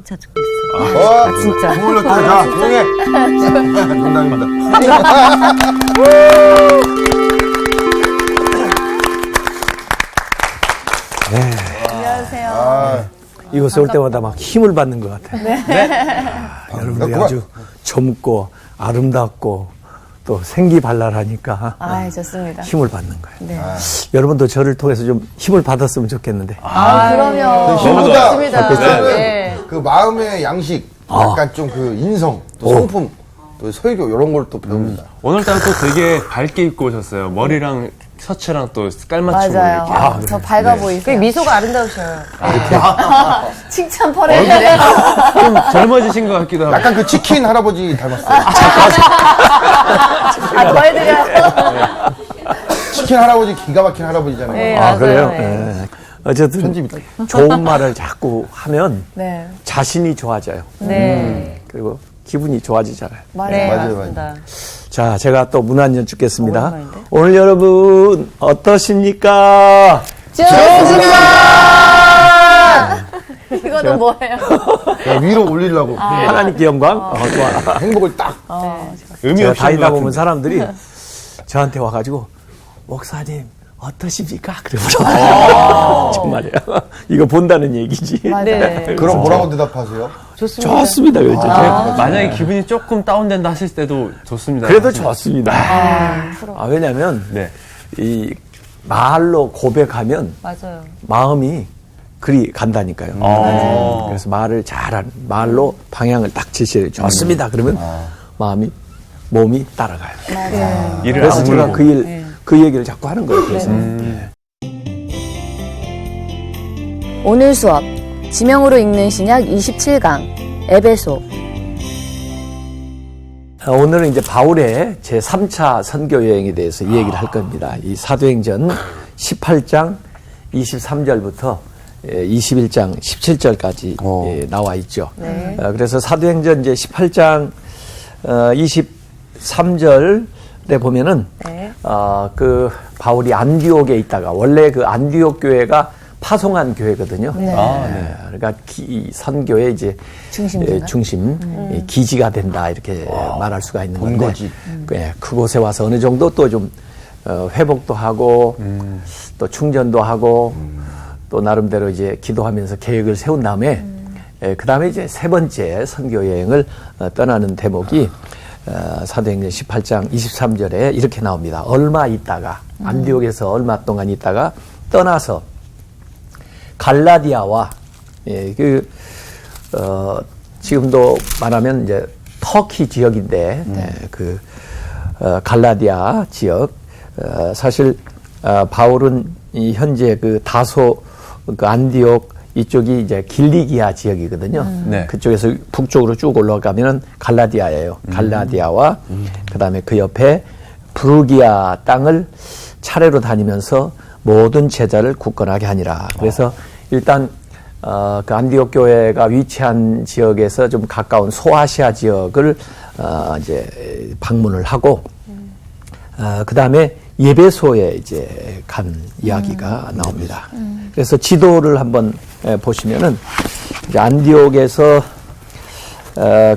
찾고 있어. 진짜. 자, 조용해. 농담입니다. 안녕하세요. 이곳에 올 때마다 막 힘을 받는 것 같아요. 여러분들이 아주 젊고 아름답고 또 생기발랄하니까 좋습니다. 힘을 받는 거예요. 네. 여러분도 저를 통해서 좀 힘을 받았으면 좋겠는데. 그럼요. 힘보다 좋습니다. 네. 그 마음의 양식, 약간 좀 그 인성, 또 성품, 또 설교 이런 걸 또 배웁니다. 오늘따라 또 되게 밝게 입고 오셨어요. 머리랑 셔츠랑 또 깔맞춤으로 맞아요. 이렇게. 저 밝아 보이세요. 미소가 아름다우셔요. 칭찬 퍼레. 좀 젊어지신 것 같기도 하고. 약간 그 치킨 할아버지 닮았어요. 더 해드려요. 치킨 할아버지 기가 막힌 할아버지잖아요. 네, 아, 맞아요. 그래요? 네. 네. 어쨌든 편집이다. 좋은 말을 자꾸 하면 네. 자신이 좋아져요. 네. 그리고 기분이 좋아지잖아요. 맞아요. 맞습니다. 자, 제가 또 문 한 연 찍겠습니다. 오랜만인데? 오늘 여러분 어떠십니까? 좋습니다. 이거는 뭐예요? 야, 위로 올리려고. 하나님께 영광. 좋아. 행복을 딱. 의미 제가 없이 다니다 한것 보면 같은데. 사람들이 저한테 와가지고 목사님 어떠십니까? 그러더라고요. 정말이에요. 이거 본다는 얘기지. 네. 그럼 뭐라고 대답하세요? 좋습니다. 그렇죠. 만약에 기분이 조금 다운된다 하실 때도 좋습니다. 그래도 사실. 좋습니다. 왜냐하면 네. 이 말로 고백하면 맞아요. 마음이 그리 간다니까요. 그래서 말을 잘하는 말로 방향을 딱 제시해 좋습니다. 그러면 마음이 몸이 따라가요. 일을 그래서 안 제가 물고. 그 얘기를 자꾸 하는 거예요. 그래서 오늘 수업 지명으로 읽는 신약 27강 에베소. 오늘은 이제 바울의 제 3차 선교 여행에 대해서 이 얘기를 할 겁니다. 이 사도행전 18장 23절부터 21장 17절까지 나와 있죠. 그래서 사도행전 이제 18장 23절에 보면은 그 바울이 안디옥에 있다가 원래 그 안디옥 교회가 파송한 교회거든요. 그러니까 이 선교의 이제 중심, 기지가 된다 이렇게 말할 수가 있는 건데 본거지. 그곳에 와서 어느 정도 또 좀 회복도 하고 또 충전도 하고 또 나름대로 이제 기도하면서 계획을 세운 다음에 그 다음에 이제 세 번째 선교 여행을 떠나는 대목이 사도행전 18장 23절에 이렇게 나옵니다. 얼마 있다가 안디옥에서 얼마 동안 있다가 떠나서 갈라디아와 지금도 말하면 이제 터키 지역인데 갈라디아 지역 사실 바울은 이 현재 그 다소 그 안디옥 이쪽이 이제 길리기아 지역이거든요. 네. 그쪽에서 북쪽으로 쭉 올라가면은 갈라디아예요. 갈라디아와 그다음에 그 옆에 부르기아 땅을 차례로 다니면서 모든 제자를 굳건하게 하니라. 그래서 일단 그 안디옥 교회가 위치한 지역에서 좀 가까운 소아시아 지역을 이제 방문을 하고 그다음에 예배소에 이제 간 이야기가 나옵니다. 그래서 지도를 한번 보시면은 이제 안디옥에서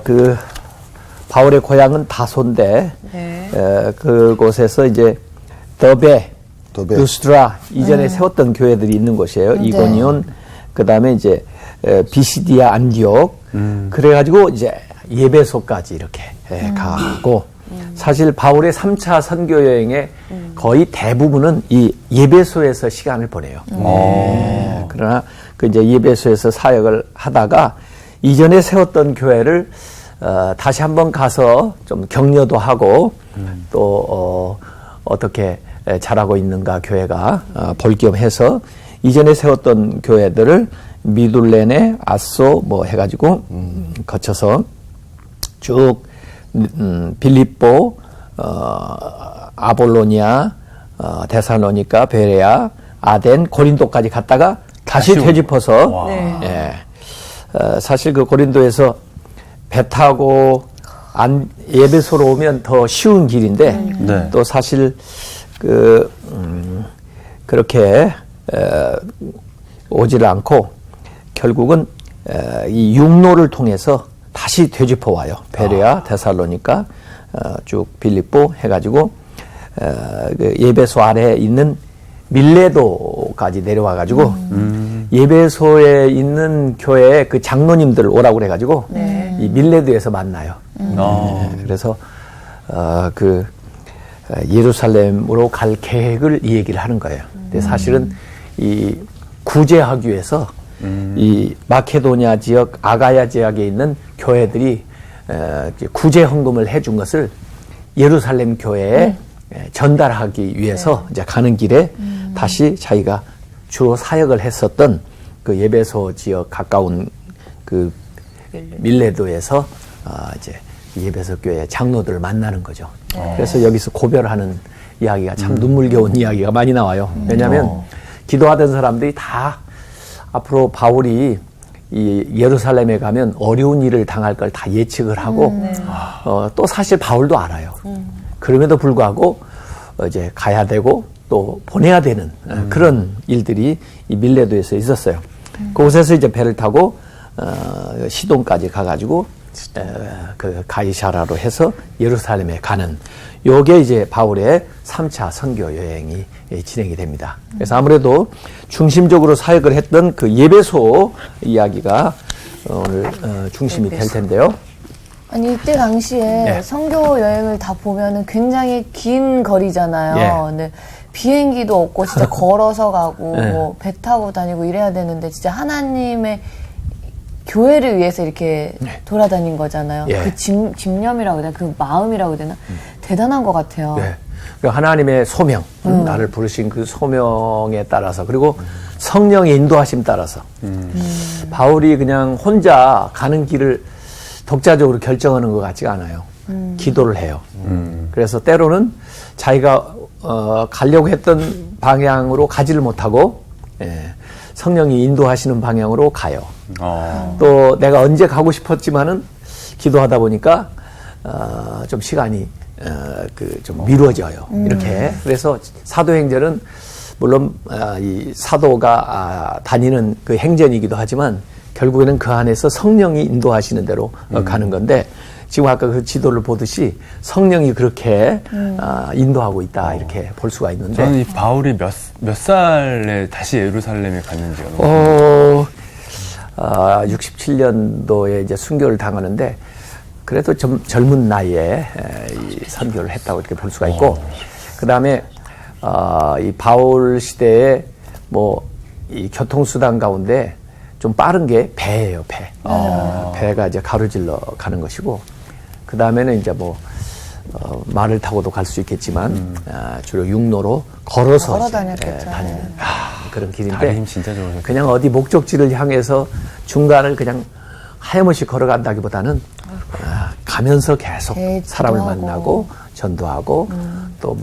그 바울의 고향은 다소인데 그곳에서 이제 더베, 루스드라 이전에 세웠던 교회들이 있는 곳이에요. 이고니온 그다음에 이제 비시디아 안디옥 그래가지고 이제 예배소까지 이렇게 가고 사실 바울의 3차 선교 여행의 거의 대부분은 이 예배소에서 시간을 보내요. 그러나 그 이제 예배소에서 사역을 하다가 이전에 세웠던 교회를 다시 한번 가서 좀 격려도 하고 또 어떻게 잘하고 있는가 교회가 볼 겸해서 이전에 세웠던 교회들을 미둘레네, 아소 뭐 해가지고 거쳐서 쭉 빌립보, 아볼로니아, 데살로니가, 베레아, 아덴, 고린도까지 갔다가 다시 되짚어서 사실 그 고린도에서 배 타고 예배소로 오면 더 쉬운 길인데 또 사실 그렇게 오지를 않고 결국은 이 육로를 통해서 다시 되짚어 와요. 베레아, 데살로니가, 쭉 빌립보 해가지고 그 예배소 아래에 있는 밀레도까지 내려와가지고 예배소에 있는 교회에 그 장로님들 오라고 그래가지고 이 밀레도에서 만나요. 그래서 그 예루살렘으로 갈 계획을 이 얘기를 하는 거예요. 근데 사실은 이 구제하기 위해서 이 마케도니아 지역, 아가야 지역에 있는 교회들이 구제 헌금을 해준 것을 예루살렘 교회에 전달하기 위해서 이제 가는 길에 다시 자기가 주로 사역을 했었던 그 예배소 지역 가까운 그 밀레도에서 이제 예배소 교회 장로들을 만나는 거죠. 그래서 여기서 고별하는 이야기가 참 눈물겨운 이야기가 많이 나와요. 왜냐하면 기도하던 사람들이 다 앞으로 바울이 이 예루살렘에 가면 어려운 일을 당할 걸 다 예측을 하고 또 사실 바울도 알아요. 그럼에도 불구하고 이제 가야 되고 또 보내야 되는 그런 일들이 이 밀레도에서 있었어요. 그곳에서 이제 배를 타고 시돈까지 가가지고 그 가이사라로 해서 예루살렘에 가는 요게 이제 바울의 3차 선교 여행이 진행이 됩니다. 그래서 아무래도 중심적으로 사역을 했던 그 예배소 이야기가 오늘 중심이 될 텐데요. 아니 이때 당시에 네. 선교 여행을 다 보면은 굉장히 긴 거리잖아요. 예. 근데 비행기도 없고 진짜 걸어서 가고 네. 뭐 배 타고 다니고 이래야 되는데 진짜 하나님의 교회를 위해서 이렇게 돌아다닌 거잖아요. 예. 그 집념이라고 해야 되나, 그 마음이라고 해야 되나, 대단한 것 같아요. 네. 그 하나님의 소명, 나를 부르신 그 소명에 따라서 그리고 성령의 인도하심 따라서 바울이 그냥 혼자 가는 길을 독자적으로 결정하는 것 같지가 않아요. 기도를 해요. 그래서 때로는 자기가 가려고 했던 방향으로 가지를 못하고 성령이 인도하시는 방향으로 가요. 또 내가 언제 가고 싶었지만은 기도하다 보니까 좀 시간이 좀 미뤄져요. 이렇게. 그래서 사도행전은 물론 이 사도가 다니는 그 행전이기도 하지만 결국에는 그 안에서 성령이 인도하시는 대로 가는 건데 지금 아까 그 지도를 보듯이 성령이 그렇게 인도하고 있다 이렇게 볼 수가 있는데 저는 이 바울이 몇 살에 다시 예루살렘에 갔는지가 너무 67년도에 이제 순교를 당하는데 그래도 좀 젊은 나이에 이 선교를 했다고 이렇게 볼 수가 있고 그 다음에 이 바울 시대에 뭐 이 교통수단 가운데 좀 빠른 게 배예요, 배. 배가 이제 가로질러 가는 것이고 그 다음에는 이제 뭐 말을 타고도 갈 수 있겠지만 주로 육로로 걸어서 걸어 이제, 다녔겠죠. 다니는 그런 길인데 다리 힘 진짜 좋으셨어요. 그냥 어디 목적지를 향해서 중간을 그냥 하염없이 걸어간다기보다는 가면서 계속 사람을 기도하고. 만나고 전도하고 또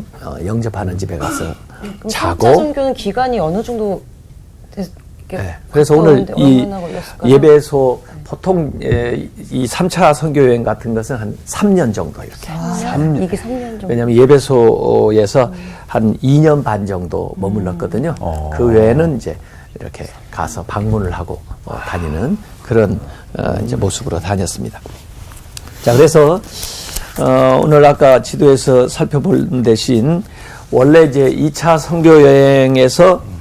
영접하는 집에 가서 그럼 자고 3차 선교는 기간이 어느 정도 네. 그래서 오늘 이 얼마나 걸렸을까요? 예배소 보통 이 3차 선교 여행 같은 것은 한 3년 정도 이렇게. 이게 3년 정도. 왜냐하면 예배소에서 한 2년 반 정도 머물렀거든요. 그 외에는 이제 이렇게 가서 방문을 하고 다니는 그런 이제 모습으로 다녔습니다. 자, 그래서 오늘 아까 지도에서 살펴본 대신 원래 이제 2차 선교 여행에서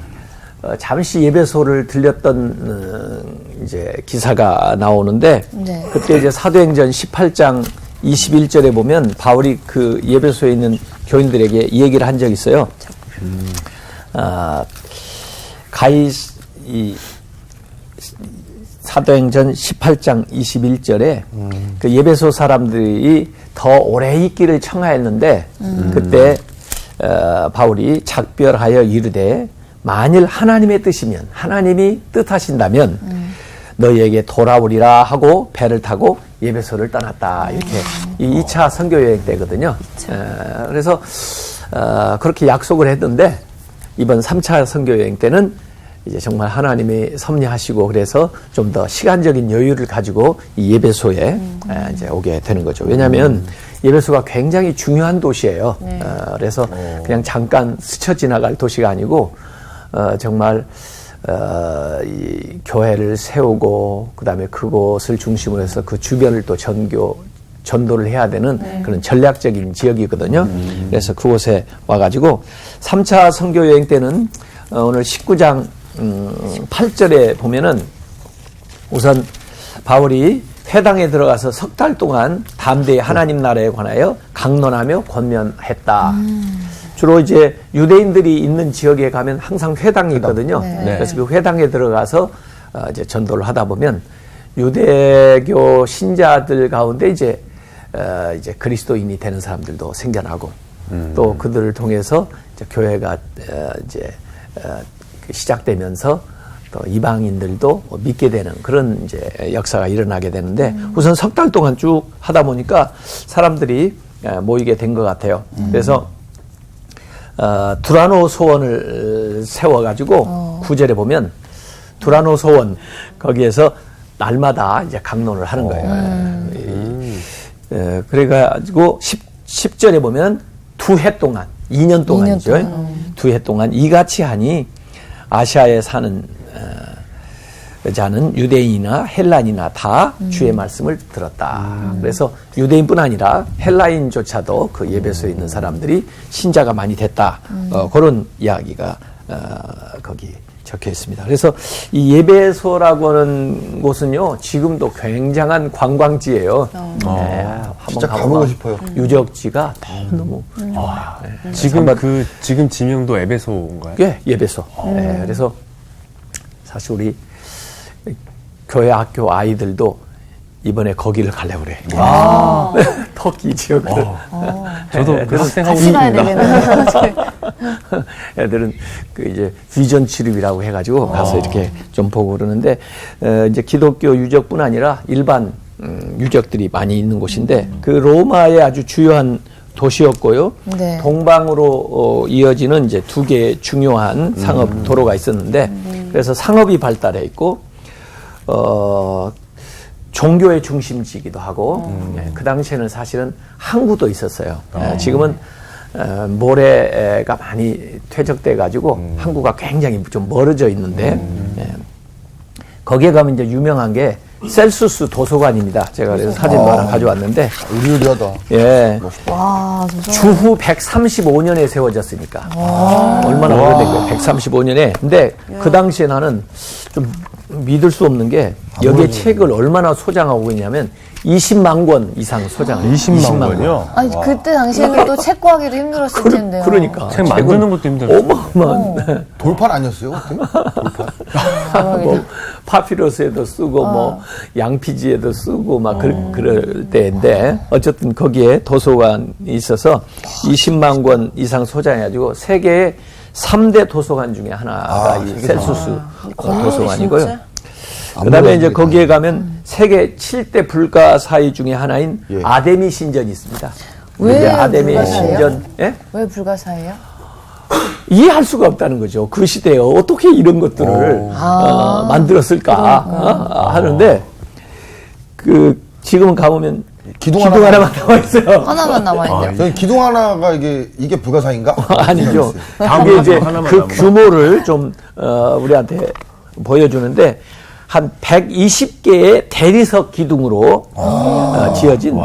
잠시 예배소를 들렸던 이제 기사가 나오는데 네. 그때 이제 사도행전 18장 21절에 보면 바울이 그 예배소에 있는 교인들에게 이 얘기를 한 적이 있어요. 이 사도행전 18장 21절에 그 예배소 사람들이 더 오래 있기를 청하였는데 그때 바울이 작별하여 이르되 만일 하나님의 뜻이면 하나님이 뜻하신다면 너희에게 돌아오리라 하고 배를 타고 예배소를 떠났다. 이렇게 이 2차 선교 여행 때거든요. 그래서 그렇게 약속을 했는데 이번 3차 선교 여행 때는 이제 정말 하나님이 섭리하시고 그래서 좀 더 시간적인 여유를 가지고 이 예배소에 이제 오게 되는 거죠. 왜냐하면 예배소가 굉장히 중요한 도시예요. 그래서 그냥 잠깐 스쳐 지나갈 도시가 아니고 정말 이 교회를 세우고 그다음에 그곳을 중심으로 해서 그 주변을 또 전도를 해야 되는 그런 전략적인 지역이거든요. 그래서 그곳에 와가지고 3차 선교 여행 때는 오늘 19장 8절에 보면은 우선 바울이 회당에 들어가서 석 달 동안 담대히 하나님 나라에 관하여 강론하며 권면했다. 주로 이제 유대인들이 있는 지역에 가면 항상 회당이 있거든요. 네. 그래서 그 회당에 들어가서 이제 전도를 하다 보면 유대교 신자들 가운데 이제 그리스도인이 되는 사람들도 생겨나고 또 그들을 통해서 이제 교회가 시작되면서 또 이방인들도 믿게 되는 그런 이제 역사가 일어나게 되는데 우선 석 달 동안 쭉 하다 보니까 사람들이 모이게 된 것 같아요. 그래서 두라노 소원을 세워가지고 9절에 보면 두라노 소원 거기에서 날마다 이제 강론을 하는 거예요. 그래가지고 10절에 보면 2해 동안 2년 동안이죠. 2해 동안 이같이 하니 아시아에 사는 자는 유대인이나 헬라인이나 다 주의 말씀을 들었다. 그래서 유대인뿐 아니라 헬라인조차도 그 예배소에 있는 사람들이 신자가 많이 됐다. 그런 이야기가 거기 적혀 있습니다. 그래서 이 예배소라고 하는 곳은요, 지금도 굉장한 관광지예요. 네, 진짜 한번 가보고 싶어요. 유적지가 너무 지금 지명도 에베소인가요? 예, 예배소. 네, 그래서 사실 우리 교회 학교 아이들도 이번에 거기를 가려고 그래. 터키 지역을. 저도 그 학생하고 같이 가야 있습니다. 되겠네요. 애들은 그 이제 비전 출입이라고 해가지고 가서 이렇게 좀 보고 그러는데 이제 기독교 유적뿐 아니라 일반 유적들이 많이 있는 곳인데 그 로마의 아주 주요한 도시였고요. 네. 동방으로 이어지는 이제 두 개의 중요한 상업 도로가 있었는데 그래서 상업이 발달해 있고 종교의 중심지이기도 하고 그 당시에는 사실은 항구도 있었어요. 지금은 모래가 많이 퇴적돼 가지고 항구가 굉장히 좀 멀어져 있는데 거기에 가면 이제 유명한 게 셀수스 도서관입니다. 제가 그래서 사진도 하나 가져왔는데 의리하다. 예. 와, 진짜. 주후 135년에 세워졌으니까. 얼마나 오래된 거예요. 135년에. 근데 그 당시에 나는 좀 믿을 수 없는 게 여기에 책을 얼마나 소장하고 있냐면 20만 권 이상 소장을 20만 권이요? 아니, 그때 당시에는 또 책 구하기도 힘들었을 텐데요. 그러니까. 책 만드는 것도 힘들었어요. 어마어마한. 돌판 아니었어요? 그때? 돌판. 뭐 파피러스에도 쓰고 뭐 양피지에도 쓰고 막 그럴 때인데 어쨌든 거기에 도서관이 있어서 20만 권 이상 소장해가지고 세계의 3대 도서관 중에 하나가 이 셀수스 도서관이고요. 그다음에 이제 거기에 가면 세계 7대 불가사의 중에 하나인 아데미 신전이 있습니다. 왜 아데미 불가사예요? 신전, 예? 왜 불가사예요? 이해할 수가 없다는 거죠. 그 시대에 어떻게 이런 것들을 만들었을까 하는데 지금은 가보면 기둥 하나만 남아 있어요. 하나만 남아있네요. 저는 기둥 하나가 이게 불가사인가? 아니죠. 다음 그게 이제 하나만 그 남아. 규모를 좀 우리한테 보여주는데 한 120개의 대리석 기둥으로 지어진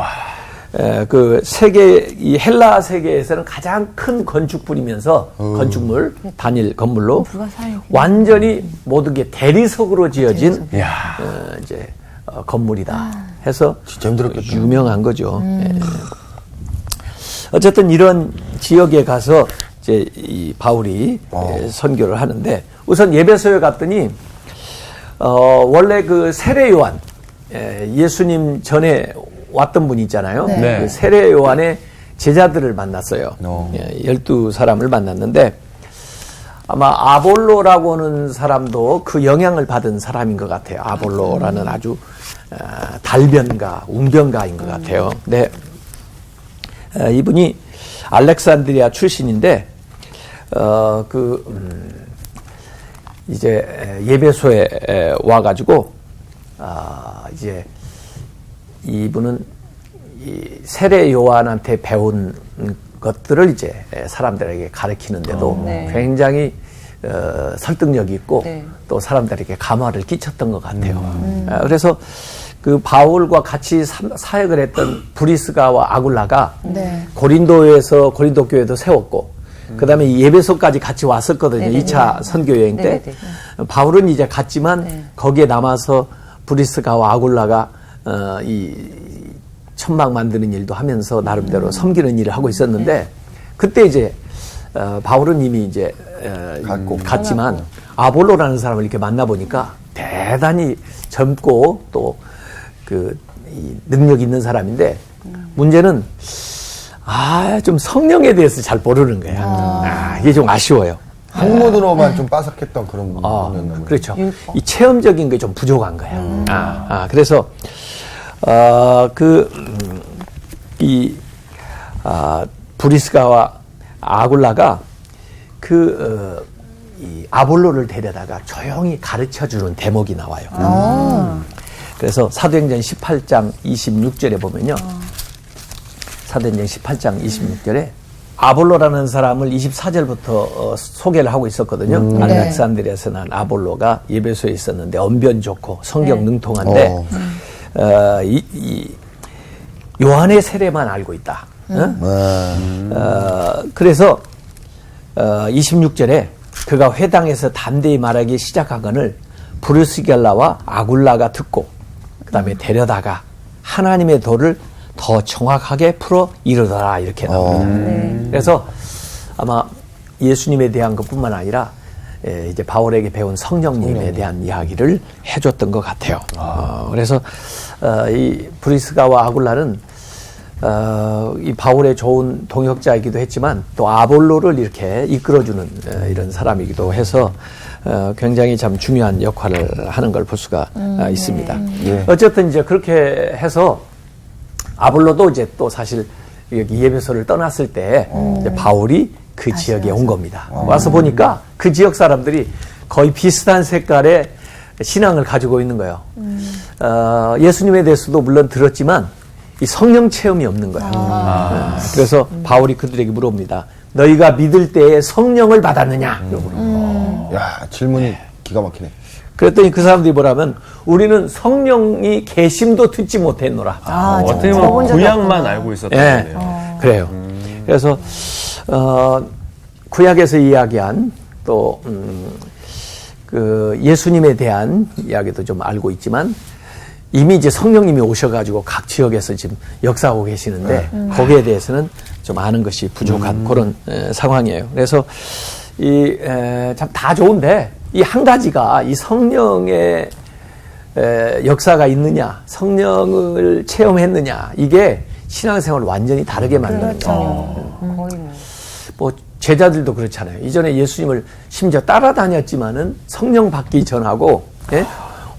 그 세계 이 헬라 세계에서는 가장 큰 건축물이면서 건축물 단일 건물로 완전히 모든 게 대리석으로 지어진 이제 건물이다 해서 진짜 힘들었겠다. 유명한 거죠. 예. 어쨌든 이런 지역에 가서 이제 이 바울이 선교를 하는데 우선 예배소에 갔더니 원래 그 세례 요한 예수님 전에 왔던 분이 있잖아요. 네. 그 세례 요한의 제자들을 만났어요. 12사람을 만났는데 아마 아볼로라고 하는 사람도 그 영향을 받은 사람인 것 같아요. 아볼로라는 아주 달변가, 웅변가인 것 같아요. 근데 이분이 알렉산드리아 출신인데 이제 예배소에 와가지고 이제 이분은 이 세례 요한한테 배운 것들을 이제 사람들에게 가르치는데도 굉장히 설득력이 있고 네. 또 사람들에게 감화를 끼쳤던 것 같아요. 그래서 그 바울과 같이 사역을 했던 브리스가와 아굴라가 네. 고린도에서 고린도 교회도 세웠고 그다음에 예배소까지 같이 왔었거든요. 네네네. 2차 선교 여행 때. 네네네. 바울은 이제 갔지만 네. 거기에 남아서 브리스가와 아굴라가 이 천막 만드는 일도 하면서 나름대로 섬기는 일을 하고 있었는데 그때 이제 바울은 이미 이제 갔지만 아볼로라는 사람을 이렇게 만나보니까 대단히 젊고 또 그 능력 있는 사람인데 문제는 좀 성령에 대해서 잘 모르는 거야. 이게 좀 아쉬워요. 학문으로만 좀 빠삭했던 그런 분이었나 보네요. 그렇죠. 이 체험적인 게 좀 부족한 거야. 그래서 브리스가와 아굴라가 이 아볼로를 데려다가 조용히 가르쳐주는 대목이 나와요. 그래서 사도행전 18장 26절에 보면요. 사도행전 18장 26절에 아볼로라는 사람을 24절부터 소개를 하고 있었거든요. 알렉산드리아에서 난 아볼로가 예배소에 있었는데 언변 좋고 성경 능통한데 이 요한의 세례만 알고 있다. 그래서 26절에 그가 회당에서 담대히 말하기 시작하거늘 브루스겔라와 아굴라가 듣고 그 다음에 데려다가 하나님의 도를 더 정확하게 풀어 이르더라 이렇게 나옵니다. 그래서 아마 예수님에 대한 것뿐만 아니라 이제 바울에게 배운 성령님에 대한 이야기를 해줬던 것 같아요. 그래서 이 브리스가와 아굴라는 이 바울의 좋은 동역자이기도 했지만 또 아볼로를 이렇게 이끌어주는 이런 사람이기도 해서 굉장히 참 중요한 역할을 하는 걸 볼 수가 있습니다. 어쨌든 이제 그렇게 해서 아볼로도 이제 또 사실 여기 예배소를 떠났을 때 이제 바울이 그 지역에 온 겁니다. 와서 보니까 그 지역 사람들이 거의 비슷한 색깔의 신앙을 가지고 있는 거예요. 예수님에 대해서도 물론 들었지만 이 성령 체험이 없는 거예요. 그래서 바울이 그들에게 물어봅니다. 너희가 믿을 때에 성령을 받았느냐? 야, 질문이 기가 막히네. 그랬더니 그 사람들이 뭐라면 우리는 성령이 계심도 듣지 못했노라. 어떻게 보면 구약만 알고 있었던 거네요. 그래요. 그래서 구약에서 이야기한 또 그 예수님에 대한 이야기도 좀 알고 있지만 이미 이제 성령님이 오셔가지고 각 지역에서 지금 역사하고 계시는데 거기에 대해서는 좀 아는 것이 부족한 그런 상황이에요. 그래서 참 다 좋은데 이 한 가지가 이 성령의 역사가 있느냐, 성령을 체험했느냐 이게 신앙생활을 완전히 다르게 만드는 거예요. 뭐 제자들도 그렇잖아요. 이전에 예수님을 심지어 따라다녔지만은 성령 받기 전하고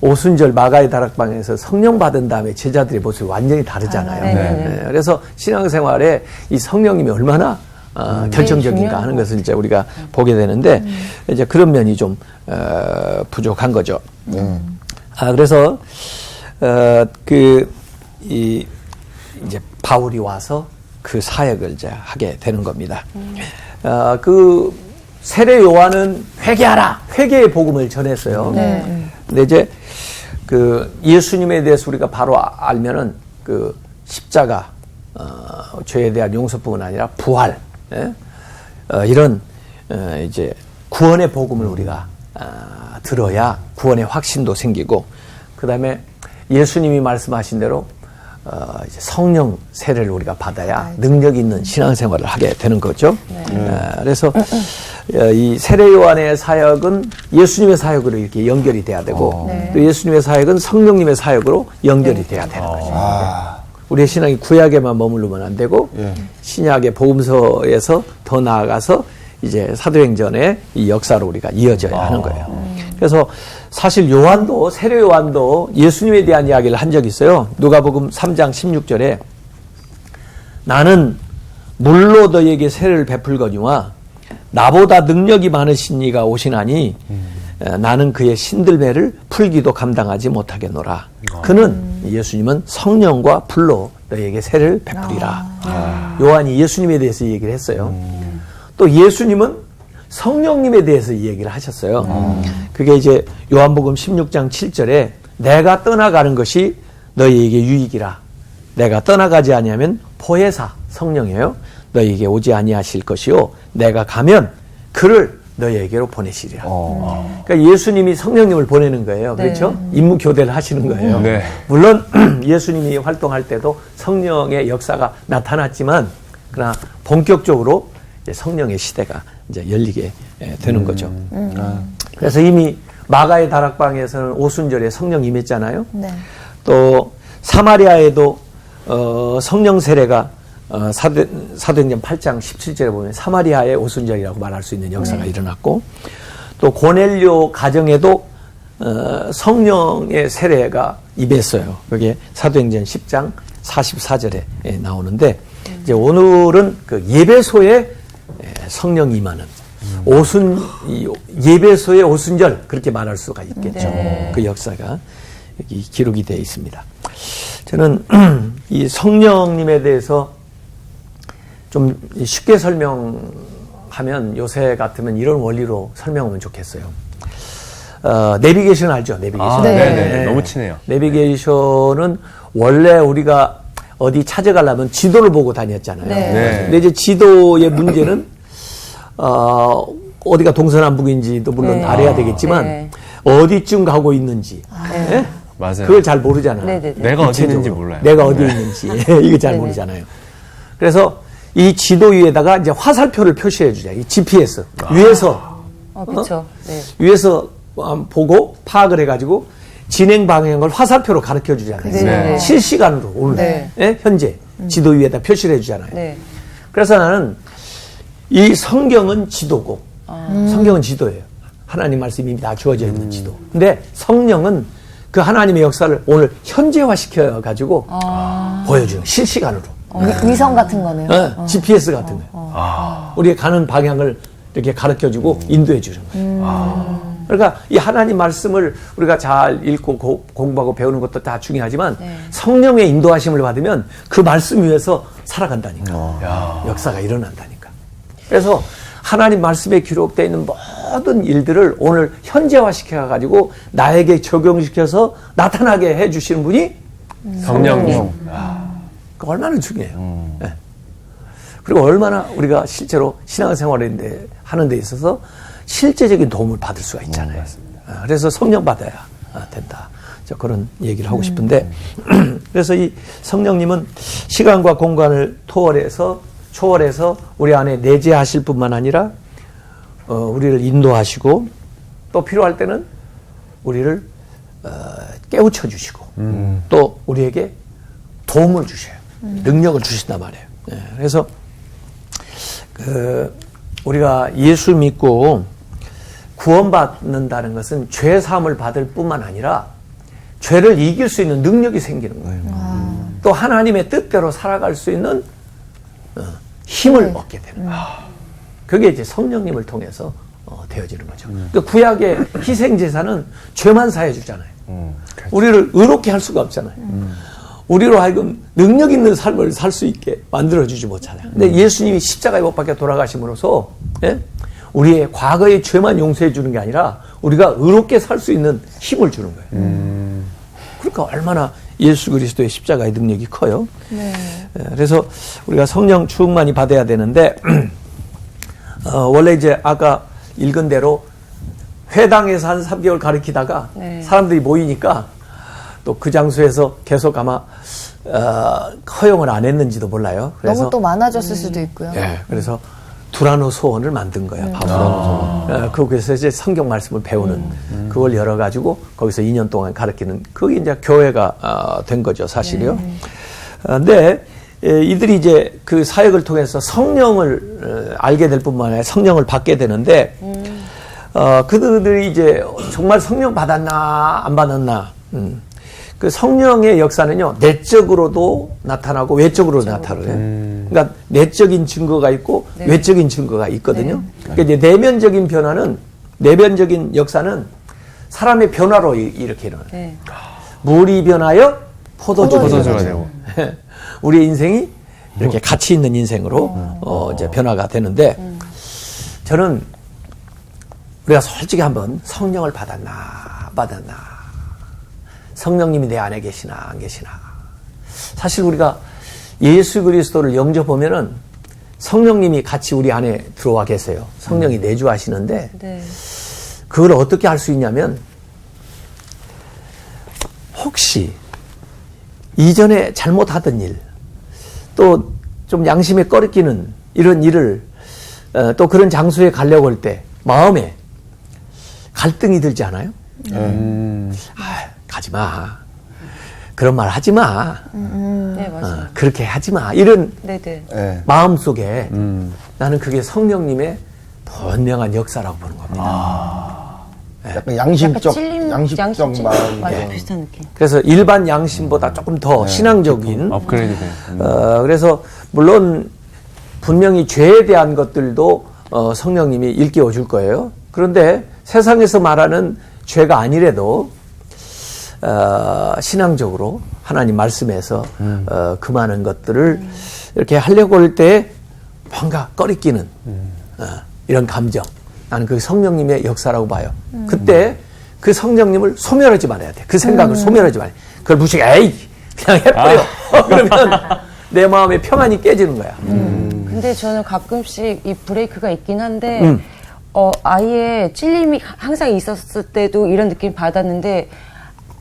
오순절 마가의 다락방에서 성령 받은 다음에 제자들의 모습이 완전히 다르잖아요. 그래서 신앙생활에 이 성령님이 얼마나 결정적인가 하는 것을 이제 우리가 보게 되는데 이제 그런 면이 좀 부족한 거죠. 그래서 이제 바울이 와서 그 사역을 이제 하게 되는 겁니다. 그 세례 요한은 회개하라, 회개의 복음을 전했어요. 근데 이제 그 예수님에 대해서 우리가 바로 알면은 그 십자가, 죄에 대한 용서뿐만 아니라 부활, 이런 이제 구원의 복음을 우리가 들어야 구원의 확신도 생기고, 그 다음에 예수님이 말씀하신 대로 이제 성령 세례를 우리가 받아야 능력 있는 신앙생활을 하게 되는 거죠. 그래서 이 세례 요한의 사역은 예수님의 사역으로 이렇게 연결이 돼야 되고 또 예수님의 사역은 성령님의 사역으로 연결이 돼야 되는 거죠. 우리의 신앙이 구약에만 머무르면 안 되고 신약의 복음서에서 더 나아가서 이제 사도행전의 이 역사로 우리가 이어져야 하는 거예요. 그래서 사실 요한도, 세례 요한도 예수님에 대한 이야기를 한 적이 있어요. 누가복음 3장 16절에 나는 물로 너희에게 세례를 베풀거니와 나보다 능력이 많으신 이가 오시나니 나는 그의 신들매를 풀기도 감당하지 못하겠노라. 그는 예수님은 성령과 불로 너희에게 세례를 베풀이라. 요한이 예수님에 대해서 얘기를 했어요. 또 예수님은 성령님에 대해서 이 얘기를 하셨어요. 그게 이제 요한복음 16장 7절에 내가 떠나가는 것이 너희에게 유익이라. 내가 떠나가지 아니하면 보혜사 성령이에요. 너희에게 오지 아니하실 것이요. 내가 가면 그를 너희에게로 보내시리라. 그러니까 예수님이 성령님을 보내는 거예요. 그렇죠? 임무 교대를 하시는 거예요. 네. 물론 예수님이 활동할 때도 성령의 역사가 나타났지만 그러나 본격적으로 이제 성령의 시대가 이제 열리게 되는 거죠. 그래서 이미 마가의 다락방에서는 오순절에 성령 임했잖아요. 네. 또 사마리아에도 성령 세례가 사도행전 8장 17절에 보면 사마리아의 오순절이라고 말할 수 있는 역사가 일어났고 또 고넬료 가정에도 성령의 세례가 임했어요. 그게 사도행전 10장 44절에 나오는데 이제 오늘은 그 예배소에 성령 임하는 예배소의 오순절 그렇게 말할 수가 있겠죠. 네. 그 역사가 여기 기록이 되어 있습니다. 저는 이 성령님에 대해서 좀 쉽게 설명하면 요새 같으면 이런 원리로 설명하면 좋겠어요. 내비게이션 알죠? 내비게이션. 네네. 너무 친해요. 내비게이션은 원래 우리가 어디 찾아가려면 지도를 보고 다녔잖아요. 네. 근데 이제 지도의 문제는 어디가 동서남북인지도 물론 알아야 되겠지만 네. 어디쯤 가고 있는지 예? 맞아요. 그걸 잘 모르잖아요. 네네네. 내가 어디 있는지 구체적으로. 몰라요. 내가 어디 있는지 이거 잘 네네. 모르잖아요. 그래서 이 지도 위에다가 이제 화살표를 표시해 주자. 이 GPS 위에서 그렇죠. 네. 위에서 보고 파악을 해가지고 진행 방향을 화살표로 가르쳐 주잖아요. 네. 실시간으로 오늘 네. 예? 현재 지도 위에다 표시를 해주잖아요. 네. 그래서 나는 이 성경은 지도고 성경은 지도예요. 하나님 말씀이 이미 다 주어져 있는 지도. 근데 성령은 그 하나님의 역사를 오늘 현재화 시켜가지고 보여주는 실시간으로. 위성 같은 거네요. GPS 같은 거예요. 우리가 가는 방향을 이렇게 가르쳐주고 인도해 주는 거예요. 그러니까 이 하나님 말씀을 우리가 잘 읽고 공부하고 배우는 것도 다 중요하지만 성령의 인도하심을 받으면 그 말씀 위에서 살아간다니까. 역사가 일어난다니까. 그래서 하나님 말씀에 기록되어 있는 모든 일들을 오늘 현재화 시켜가지고 나에게 적용시켜서 나타나게 해주시는 분이 성령님. 그 얼마나 중요해요. 네. 그리고 얼마나 우리가 실제로 신앙생활을 하는 데 있어서 실제적인 도움을 받을 수가 있잖아요. 그래서 성령 받아야 된다. 그런 얘기를 하고 싶은데 그래서 이 성령님은 시간과 공간을 초월해서 우리 안에 내재하실 뿐만 아니라 우리를 인도하시고 또 필요할 때는 우리를 깨우쳐 주시고 또 우리에게 도움을 주셔요. 능력을 주신단 말이에요. 네, 그래서 우리가 예수 믿고 구원받는다는 것은 죄 사함을 받을 뿐만 아니라 죄를 이길 수 있는 능력이 생기는 거예요. 또 하나님의 뜻대로 살아갈 수 있는 힘을 얻게 되는 거예요. 그게 이제 성령님을 통해서 되어지는 거죠. 그러니까 구약의 희생제사는 죄만 사해 주잖아요. 우리를 의롭게 할 수가 없잖아요. 우리로 하여금 능력 있는 삶을 살 수 있게 만들어주지 못하잖아요. 근데 예수님이 십자가에 못 박혀 돌아가심으로써 우리의 과거의 죄만 용서해 주는 게 아니라 우리가 의롭게 살 수 있는 힘을 주는 거예요. 그러니까 얼마나 예수 그리스도의 십자가의 능력이 커요. 네. 그래서 우리가 성령 충만히 받아야 되는데 원래 이제 아까 읽은 대로 회당에서 한 3개월 가르치다가 사람들이 모이니까 또 그 장소에서 계속 아마 허용을 안 했는지도 몰라요. 그래서 너무 또 많아졌을 수도 있고요. 예, 그래서 두라노 소원을 만든 거야. 두라노 소원. 거기서 이제 성경 말씀을 배우는 그걸 열어가지고 거기서 2년 동안 가르치는 그게 이제 교회가 된 거죠, 사실이요. 근데 이들이 이제 그 사역을 통해서 성령을 알게 될 뿐만 아니라 성령을 받게 되는데 그들이 이제 정말 성령 받았나 안 받았나. 그 성령의 역사는요, 내적으로도 나타나고 외적으로도 나타나요. 그러니까 내적인 증거가 있고 외적인 증거가 있거든요. 그러니까 이제 내면적인 역사는 사람의 변화로 이렇게 일어나요. 물이 변하여 포도주가 되고. 우리의 인생이 이렇게 가치 있는 인생으로 이제 변화가 되는데 저는 우리가 솔직히 한번 성령을 받았나? 성령님이 내 안에 계시나 안 계시나? 사실 우리가 예수 그리스도를 영접하면은 성령님이 같이 우리 안에 들어와 계세요. 성령이 내주하시는데 네. 그걸 어떻게 할 수 있냐면 혹시 이전에 잘못하던 일, 또 좀 양심에 꺼리끼는 이런 일을 또 그런 장소에 가려고 할 때 마음에 갈등이 들지 않아요? 가지 마. 그런 말 하지 마. 네, 맞아요. 그렇게 하지 마. 이런 네네. 네. 마음 속에 나는 그게 성령님의 분명한 역사라고 보는 겁니다. 약간 양심적, 찔림, 양심적 찔림. 마음. 맞아요. 비슷한 느낌. 그래서 일반 양심보다 조금 더 신앙적인 업그레이드 된. 그래서 물론 분명히 죄에 대한 것들도 성령님이 일깨워 줄 거예요. 그런데 세상에서 말하는 죄가 아니래도 신앙적으로 하나님 말씀에서 그 많은 것들을 이렇게 하려고 할 때 뭔가 꺼리끼는 이런 감정, 나는 그 성령님의 역사라고 봐요. 그때 그 성령님을 소멸하지 말아야 돼. 그 생각을 소멸하지 말아야 돼. 그걸 무시해. 에이 그냥 해버려. 그러면 내 마음의 평안이 깨지는 거야. 근데 저는 가끔씩 이 브레이크가 있긴 한데, 아예 찔림이 항상 있었을 때도 이런 느낌 받았는데,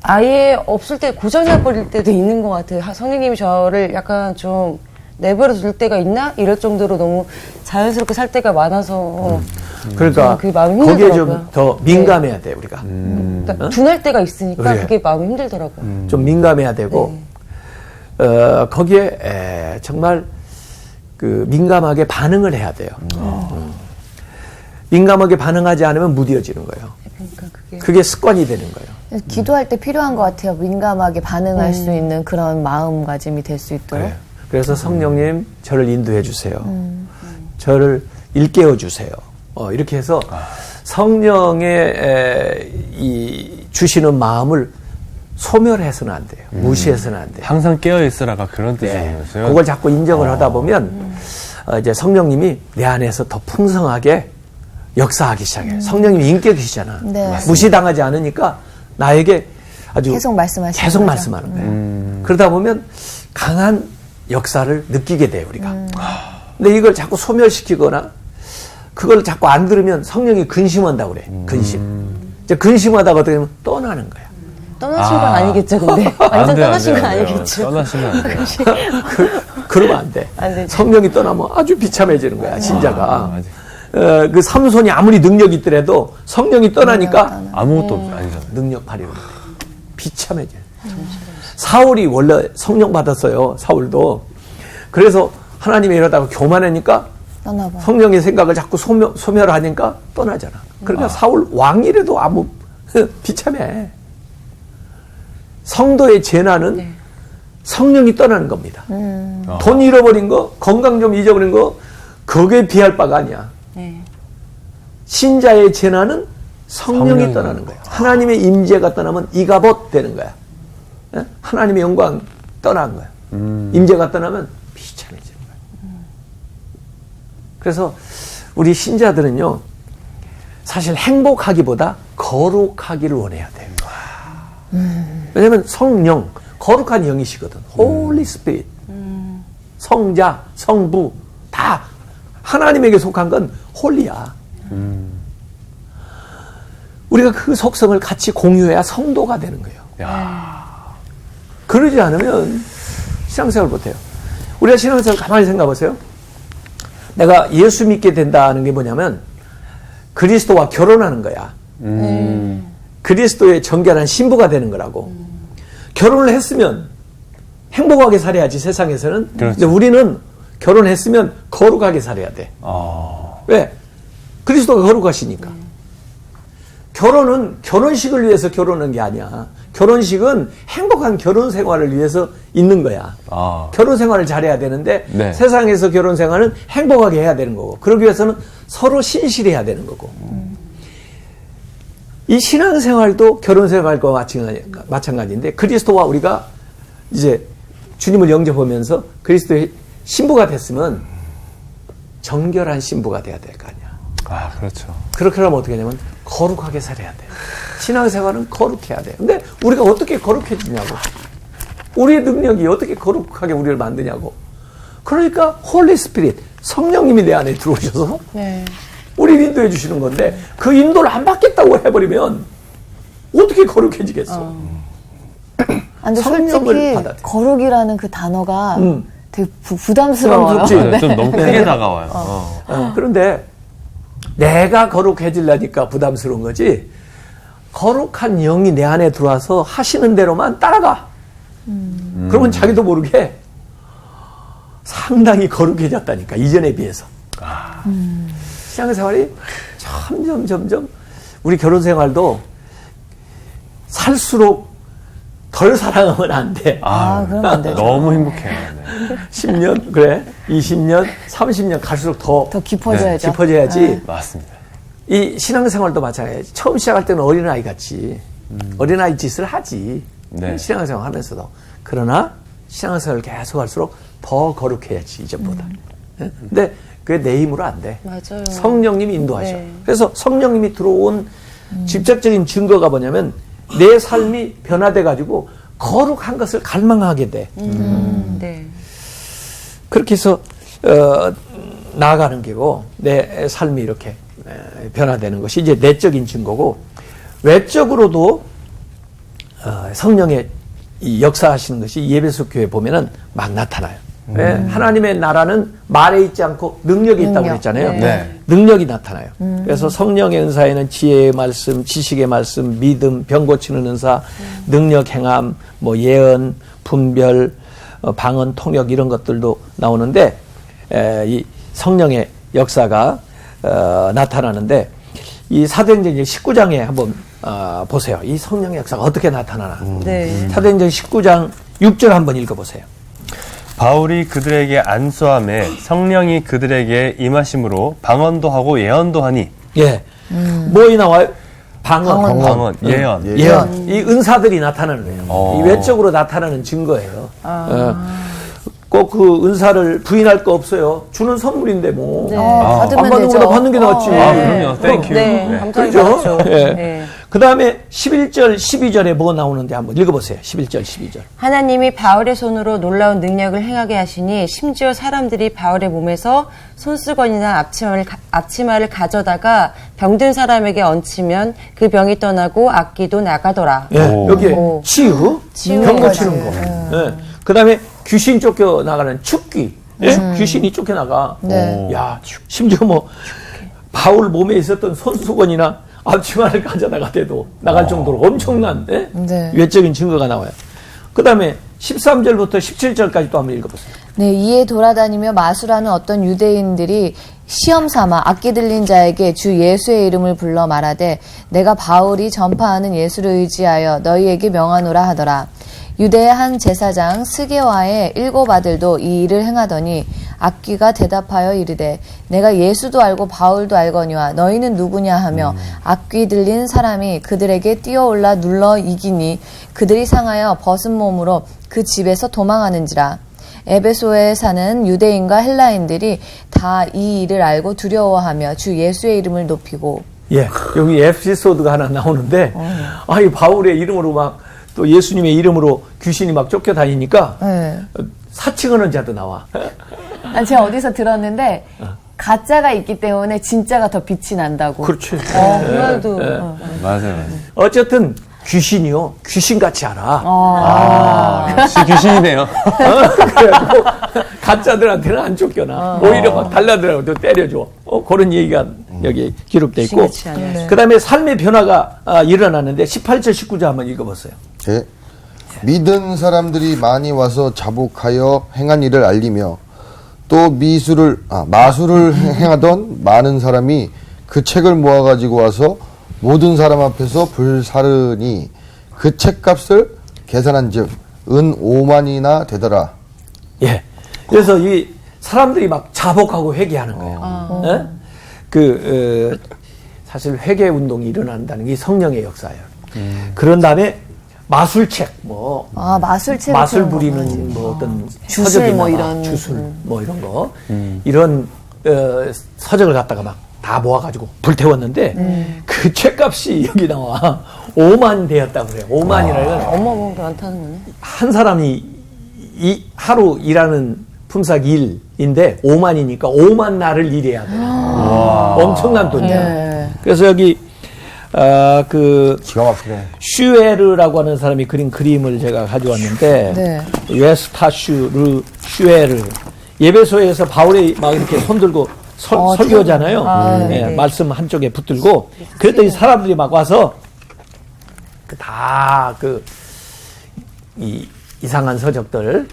아예 없을 때 고장나버릴 때도 있는 것 같아요. 성령님이 저를 약간 좀 내버려 둘 때가 있나? 이럴 정도로 너무 자연스럽게 살 때가 많아서. 그러니까 그 마음이 거기에 힘들더라고요. 좀 더 민감해야 돼 우리가. 그러니까 둔할 때가 있으니까 그래. 그게 마음이 힘들더라고요. 좀 민감해야 되고 거기에 정말 그 민감하게 반응을 해야 돼요. 민감하게 반응하지 않으면 무뎌지는 거예요. 그러니까 그게 습관이 되는 거예요. 기도할 때 필요한 것 같아요. 민감하게 반응할 수 있는 그런 마음가짐이 될 수 있도록. 그래요. 그래서 성령님 저를 인도해 주세요. 저를 일깨워 주세요. 이렇게 해서 성령의 이 주시는 마음을 소멸해서는 안 돼요. 무시해서는 안 돼요. 항상 깨어 있으라가 그런 네. 뜻이었어요. 그걸 자꾸 인정을 하다 보면 이제 성령님이 내 안에서 더 풍성하게 역사하기 시작해요. 성령님이 인격이시잖아. 네. 무시당하지 않으니까 나에게 아주 계속 말씀하시는 계속 거죠. 말씀하는 거예요. 그러다 보면 강한 역사를 느끼게 돼요, 우리가. 근데 이걸 자꾸 소멸시키거나 그걸 자꾸 안 들으면 성령이 근심한다고 그래. 근심. 이제 근심하다가 어떻게 되면 떠나는 거야. 떠나신 건 아니겠죠, 근데. 완전 떠나신 건 아니겠죠. 떠나시면 안 돼요. 그러면 안 돼. 안 되죠. 성령이 떠나면 아주 비참해지는 거야, 진짜가. 맞아. 그 삼손이 아무리 능력이 있더라도 성령이 떠나니까 아무것도 아니잖아요. 능력 발휘를 못해. 비참해져. 사울이 원래 성령 받았어요. 사울도. 그래서 하나님이 이러다가 교만하니까 떠나봐. 성령의 생각을 자꾸 소멸하니까 떠나잖아. 그러니까 사울 왕이라도 아무 비참해. 성도의 재난은 성령이 떠나는 겁니다. 돈 잃어버린 거, 건강 좀 잊어버린 거, 그게 비할 바가 아니야. 네. 신자의 재난은 성령이 성령이 떠나는 거야. 하나님의 임재가 떠나면 이가봇 되는 거야. 예? 하나님의 영광 떠난 거야. 임재가 떠나면 비참해지는 거야. 그래서 우리 신자들은요, 사실 행복하기보다 거룩하기를 원해야 돼요. 왜냐면 성령, 거룩한 영이시거든. Holy Spirit. 성자, 성부, 다 하나님에게 속한 건 홀리야. 우리가 그 속성을 같이 공유해야 성도가 되는 거예요. 그러지 않으면 신앙생활 못해요. 우리가 신앙생활 가만히 생각해 보세요. 내가 예수 믿게 된다는 게 뭐냐면 그리스도와 결혼하는 거야. 그리스도의 정결한 신부가 되는 거라고. 결혼을 했으면 행복하게 살아야지, 세상에서는. 그렇죠. 근데 우리는 결혼했으면 거룩하게 살아야 돼. 왜? 그리스도가 거룩하시니까. 결혼은 결혼식을 위해서 결혼한 게 아니야. 결혼식은 행복한 결혼 생활을 위해서 있는 거야. 결혼 생활을 잘해야 되는데 네. 세상에서 결혼 생활은 행복하게 해야 되는 거고, 그러기 위해서는 서로 신실해야 되는 거고. 이 신앙생활도 결혼생활과 마찬가지인데, 그리스도와 우리가 이제 주님을 영접하면서 그리스도의 신부가 됐으면 정결한 신부가 돼야 될 거 아니야. 아, 그렇죠. 그렇게 하면 어떻게 하냐면 거룩하게 살아야 돼. 신앙생활은 거룩해야 돼. 근데 우리가 어떻게 거룩해지냐고. 우리의 능력이 어떻게 거룩하게 우리를 만드냐고. 그러니까 홀리 스피릿, 성령님이 내 안에 들어오셔서 네. 우리를 인도해 주시는 건데 그 인도를 안 받겠다고 해버리면 어떻게 거룩해지겠어. 근데 성령을 솔직히 받아야 돼. 거룩이라는 그 단어가 되게 부담스러워요. 부담스럽지. 네, 좀 너무 크게 다가와요. 그런데 내가 거룩해지려니까 부담스러운 거지. 거룩한 영이 내 안에 들어와서 하시는 대로만 따라가. 그러면 자기도 모르게 상당히 거룩해졌다니까, 이전에 비해서. 신앙생활이 점점 우리 결혼생활도 살수록 덜 사랑하면 안 돼. 그러면 안 되죠. 너무 행복해요. 네. 10년, 그래. 20년, 30년 갈수록 더 깊어져야죠. 깊어져야지. 맞습니다. 이 신앙생활도 마찬가지. 처음 시작할 때는 어린아이 같이 어린아이 짓을 하지. 네. 신앙생활 하면서도. 그러나 신앙생활을 계속 할수록 더 거룩해야지, 이전보다. 네? 근데 그게 내 힘으로 안 돼. 맞아요. 성령님이 인도하셔. 네. 그래서 성령님이 들어온 직접적인 증거가 뭐냐면 내 삶이 변화돼가지고 거룩한 것을 갈망하게 돼. 네. 그렇게 해서 나아가는 게고 내 삶이 이렇게 변화되는 것이 이제 내적인 증거고, 외적으로도 성령의 이 역사하시는 것이 예배소 교회 보면은 막 나타나요. 왜? 하나님의 나라는 말에 있지 않고 능력이 있다고 능력. 그랬잖아요. 네. 능력이 나타나요. 그래서 성령의 은사에는 지혜의 말씀, 지식의 말씀, 믿음, 병 고치는 은사, 능력 행함, 뭐 예언, 분별, 방언, 통역 이런 것들도 나오는데 이 성령의 역사가 나타나는데, 이 사도행전 19장에 한번 보세요. 이 성령의 역사가 어떻게 나타나나. 네. 사도행전 19장 6절 한번 읽어보세요. 바울이 그들에게 안수함에 성령이 그들에게 임하심으로 방언도 하고 예언도 하니. 예. 뭐이 나와요? 방언. 방언, 예언. 예언. 이 은사들이 나타나는 거예요. 어. 이 외적으로 나타나는 증거예요. 꼭 그 은사를 부인할 거 없어요. 주는 선물인데 뭐. 네. 받으면 안 받는 되죠. 것보다 받는 게 낫지. 아, 그럼요. 땡큐. 네. 감사히 그렇죠? 받죠. 예. 네. 그 다음에 11절, 12절에 뭐 나오는데 한번 읽어보세요. 11절, 12절. 하나님이 바울의 손으로 놀라운 능력을 행하게 하시니 심지어 사람들이 바울의 몸에서 손수건이나 앞치마를 가져다가 병든 사람에게 얹히면 그 병이 떠나고 악기도 나가더라. 예, 오. 여기에 오. 치유, 병 고치는 거. 예. 그 다음에 귀신 쫓겨나가는 축기. 예? 귀신이 쫓겨나가. 네. 야, 심지어 뭐, 바울 몸에 있었던 손수건이나 앞치마를 가져다가 대도 나갈 정도로 엄청난 예? 네. 외적인 증거가 나와요. 그 다음에 13절부터 17절까지 또 한번 읽어보세요. 네, 이에 돌아다니며 마술하는 어떤 유대인들이 시험 삼아 악기 들린 자에게 주 예수의 이름을 불러 말하되 내가 바울이 전파하는 예수를 의지하여 너희에게 명하노라 하더라. 유대의 한 제사장 스게와의 7 아들도 이 일을 행하더니 악귀가 대답하여 이르되 내가 예수도 알고 바울도 알거니와 너희는 누구냐 하며 악귀 들린 사람이 그들에게 뛰어올라 눌러 이기니 그들이 상하여 벗은 몸으로 그 집에서 도망하는지라. 에베소에 사는 유대인과 헬라인들이 다 이 일을 알고 두려워하며 주 예수의 이름을 높이고. 예, 여기 에피소드가 하나 나오는데, 이 바울의 이름으로 막, 또 예수님의 이름으로 귀신이 막 쫓겨다니니까, 네. 사칭하는 자도 나와. 제가 어디서 들었는데 가짜가 있기 때문에 진짜가 더 빛이 난다고. 그렇지. 그 말도. 맞아요. 어쨌든, 귀신이요, 귀신같이 알아. 역시 귀신이네요. 그래갖고, 가짜들한테는 안 쫓겨나. 오히려 막 달라들하고 때려줘. 그런 얘기가 여기 기록돼 있고. 귀신같이 하네. 그 다음에 삶의 변화가 일어나는데, 18절, 19절 한번 읽어보세요. 예. 믿은 사람들이 많이 와서 자복하여 행한 일을 알리며 또 마술을 행하던 많은 사람이 그 책을 모아가지고 와서 모든 사람 앞에서 불사르니 그 책값을 계산한 즉 은 5만이나 되더라. 예. 그래서 이 사람들이 막 자복하고 회개하는 거예요. 예? 사실 회개 운동이 일어난다는 게 성령의 역사예요. 그런 다음에 마술책, 뭐. 마술책. 마술 부리는 뭐 어떤 주술 서적이나 뭐 막 이런. 주술 뭐 이런 거. 이런 서적을 갖다가 막 다 모아가지고 불태웠는데 그 죗값이 여기 나와 5만 되었다고 그래요. 5만이라는 어마어마하게 많다는 거네. 한 사람이 하루 일하는 품삯 일인데 5만이니까 5만 날을 일해야 돼요. 엄청난 돈이에요. 네. 그래서 여기 그 기가 막히네. 슈에르라고 하는 사람이 그린 그림을 제가 가져왔는데 네. 슈에르 예배소에서 바울이 막 이렇게 손들고 설교잖아요. 네. 말씀 한쪽에 붙들고 그랬더니 사람들이 막 와서 이상한 서적들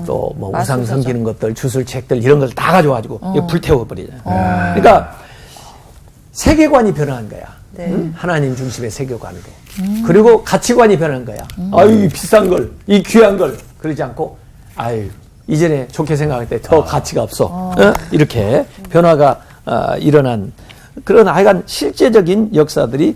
또 뭐 우상 섬기는 것들 주술책들 이런 걸 다 가져와가지고 이거 불태워버리잖아요. 그러니까 세계관이 변한 거야. 응? 하나님 중심의 세계관으로. 그리고 가치관이 변한 거야. 아유, 이 비싼 걸, 이 귀한 걸. 그러지 않고, 아유, 이전에 좋게 생각할 때 더 가치가 없어. 어? 이렇게 변화가 일어난 그런 하여간 실제적인 역사들이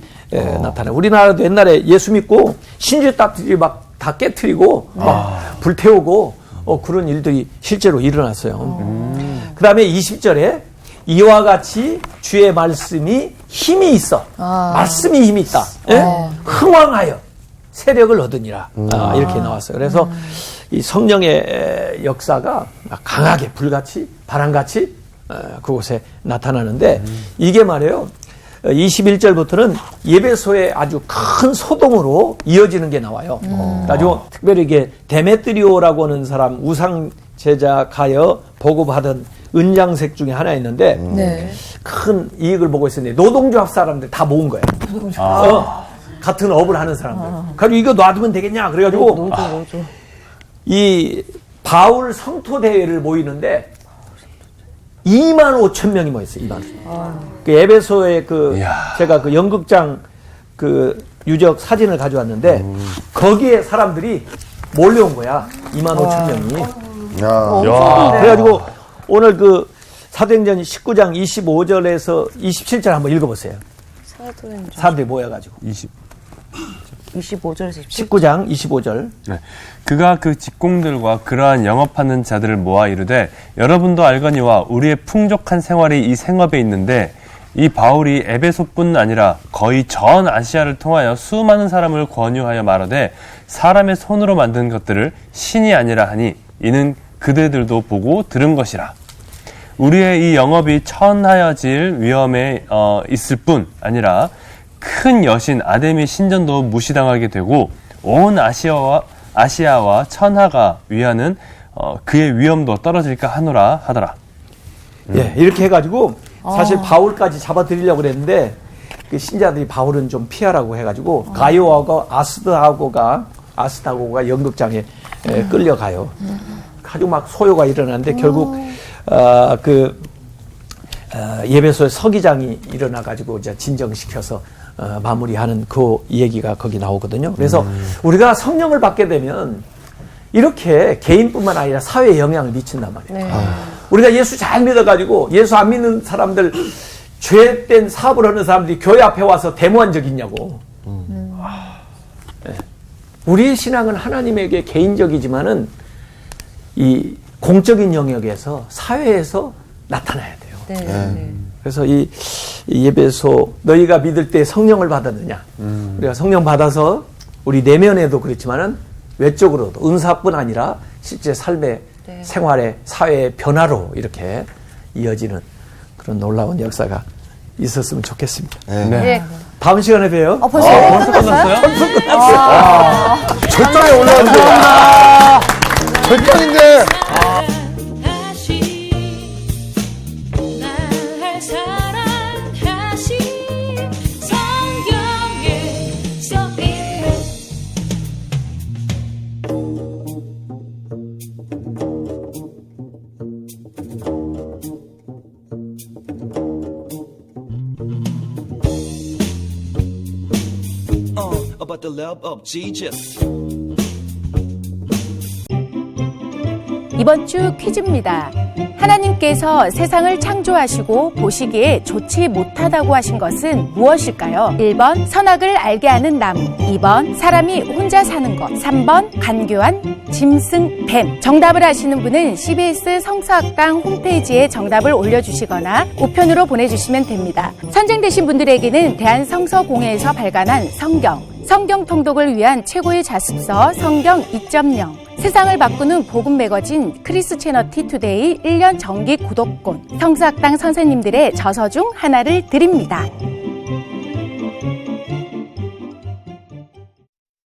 나타나요. 우리나라도 옛날에 예수 믿고 신주답들이 막 다 깨트리고 막 불태우고 그런 일들이 실제로 일어났어요. 그 다음에 20절에 이와 같이 주의 말씀이 힘이 있어. 말씀이 힘이 있다. 예? 흥왕하여 세력을 얻으니라. 이렇게 나왔어요. 그래서 이 성령의 역사가 강하게 불같이 바람같이 그곳에 나타나는데 이게 말이에요. 21절부터는 예배소에 아주 큰 소동으로 이어지는 게 나와요. 아주 특별히 이게 데메트리오라고 하는 사람 우상 제작하여 보고받은 은장색 중에 하나 있는데 네. 큰 이익을 보고 있었는데 노동조합 사람들 다 모은 거예요. 같은 업을 하는 사람들. 그래서 이거 놔두면 되겠냐 그래가지고 이 바울 성토 대회를 모이는데 2만 5천 명이 모였어요. 2만. 그 에베소에 제가 그 연극장 그 유적 사진을 가져왔는데 거기에 사람들이 몰려온 거야. 2만 5천 명이. 그래가지고 오늘 그 사도행전 19장 25절에서 27절 한번 읽어보세요. 사람들이 모여가지고. 25절에서 19장 25절. 네. 그가 그 직공들과 그러한 영업하는 자들을 모아 이르되 여러분도 알거니와 우리의 풍족한 생활이 이 생업에 있는데 이 바울이 에베소뿐 아니라 거의 전 아시아를 통하여 수많은 사람을 권유하여 말하되 사람의 손으로 만든 것들을 신이 아니라 하니 이는 그대들도 보고 들은 것이라. 우리의 이 영업이 천하여질 위험에 있을 뿐 아니라 큰 여신 아데미 신전도 무시당하게 되고 온 아시아와 천하가 위하는 그의 위엄도 떨어질까 하노라 하더라. 예, 이렇게 해가지고 사실 바울까지 잡아들이려고 그랬는데 그 신자들이 바울은 좀 피하라고 해가지고 가요하고 아스타고가 연극장에 끌려가요. 아주 막 소요가 일어나는데 결국 예배소의 서기장이 일어나가지고 이제 진정시켜서 마무리하는 그 얘기가 거기 나오거든요. 그래서 우리가 성령을 받게 되면 이렇게 개인뿐만 아니라 사회에 영향을 미친단 말이에요. 네. 우리가 예수 잘 믿어가지고 예수 안 믿는 사람들 죄된 사업을 하는 사람들이 교회 앞에 와서 데모한 적 있냐고. 네. 우리의 신앙은 하나님에게 개인적이지만은 이 공적인 영역에서 사회에서 나타나야 돼요. 네. 그래서 이 예배소 너희가 믿을 때 성령을 받았느냐? 우리가 성령 받아서 우리 내면에도 그렇지만은 외적으로도 은사뿐 아니라 실제 삶의 생활의 사회의 변화로 이렇게 이어지는 그런 놀라운 역사가 있었으면 좋겠습니다. 네. 다음 시간에 봬요. 벌써 끝났어요? 절정에 올라왔는데. 절정인데. 다시 날 사랑하신 성경에 써있는 about the love of Jesus. 이번 주 퀴즈입니다. 하나님께서 세상을 창조하시고 보시기에 좋지 못하다고 하신 것은 무엇일까요? 1번 선악을 알게 하는 나무, 2번 사람이 혼자 사는 것, 3번 간교한 짐승, 뱀. 정답을 아시는 분은 CBS 성서학당 홈페이지에 정답을 올려주시거나 우편으로 보내주시면 됩니다. 선정되신 분들에게는 대한성서공회에서 발간한 성경 통독을 위한 최고의 자습서 성경 2.0, 세상을 바꾸는 복음 매거진 크리스채너티 투데이 1년 정기 구독권, 성서학당 선생님들의 저서 중 하나를 드립니다.